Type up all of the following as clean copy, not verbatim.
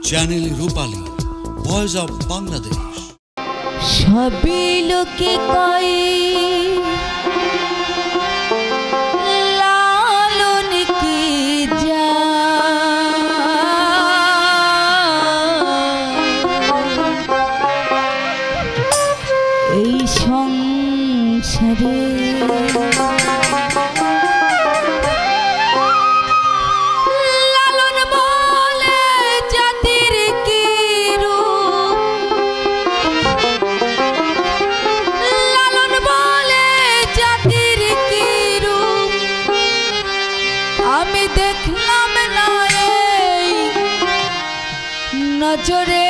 Channel Rupali, voice of Bangladesh. সবই লোকে কয় লালন কি যা, এই সংসারে নজরে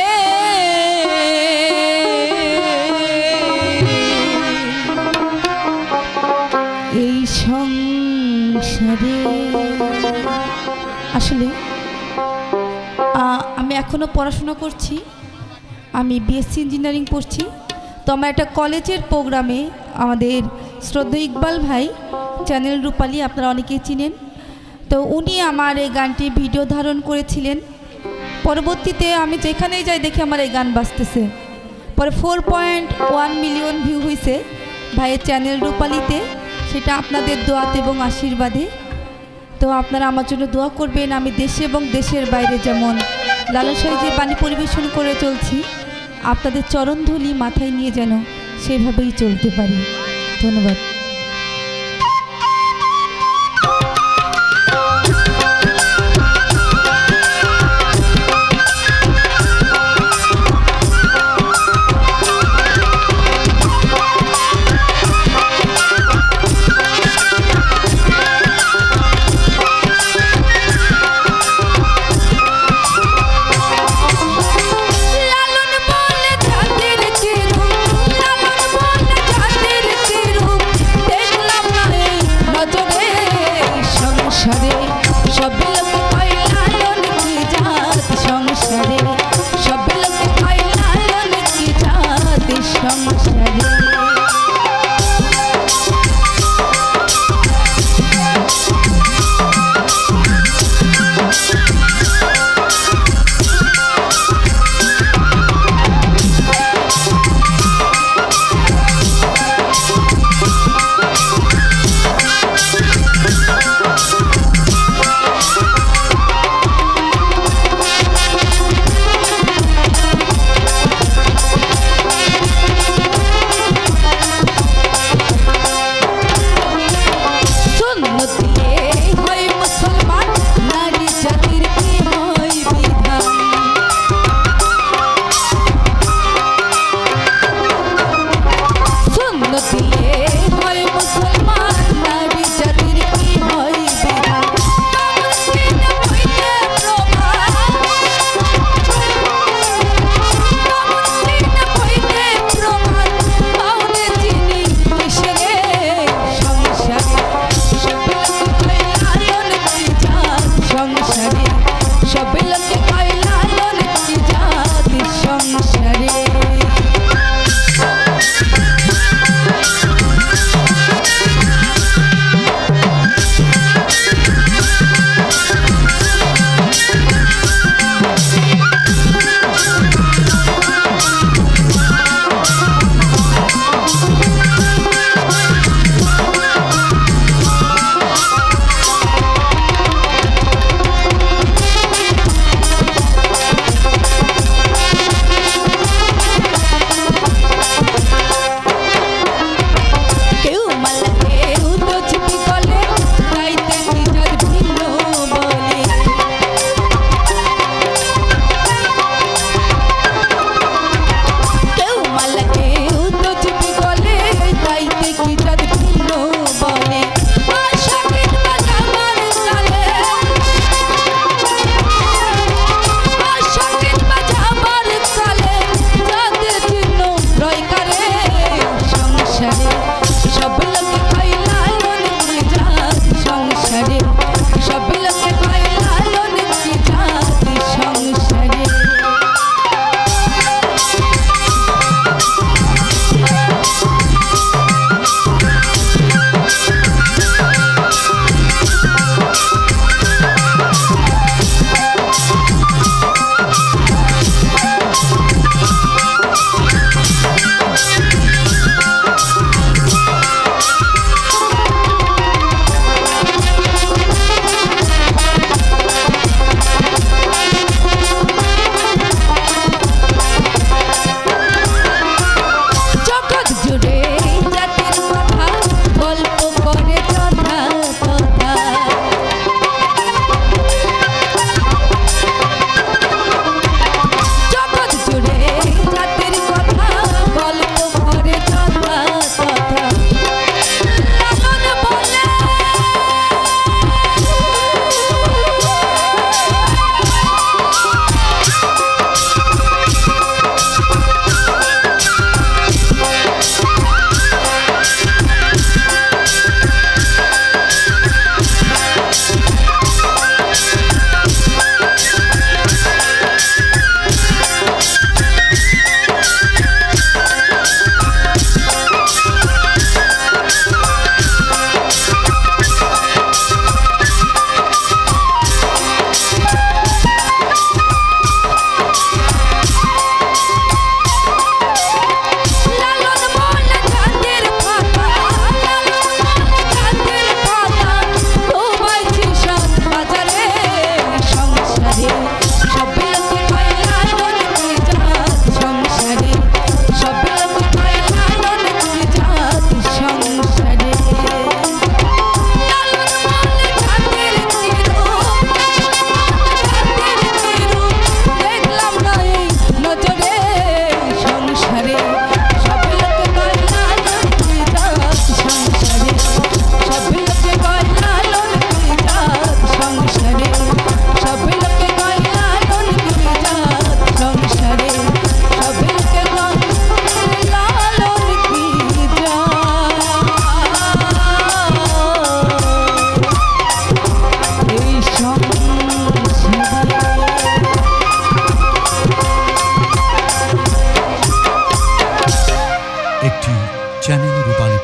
এই সংসারে। আসলে আমি এখনো পড়াশোনা করছি, আমি বিএসসি ইঞ্জিনিয়ারিং পড়ছি। তো আমার একটা কলেজের প্রোগ্রামে আমাদের শ্রদ্ধেয় ইকবাল ভাই, চ্যানেল রূপালী আপনারা অনেকেই চিনেন, তো উনি আমার এই গানটি ভিডিও ধারণ করেছিলেন। পরবর্তীতে আমি যেখানেই যাই দেখি আমার এই গান বাজতেছে। পরে 4.1 মিলিয়ন ভিউ হয়েছে ভাইয়ের চ্যানেল রূপালীতে, সেটা আপনাদের দোয়াতে এবং আশীর্বাদে। তো আপনারা আমার জন্য দোয়া করবেন, আমি দেশে এবং দেশের বাইরে যেমন লালন সাহেবের বাণী পরিবেশন করে চলছি, আপনাদের চরণধূলি মাথায় নিয়ে যেন সেভাবেই চলতে পারি। ধন্যবাদ।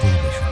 পরিবেশন।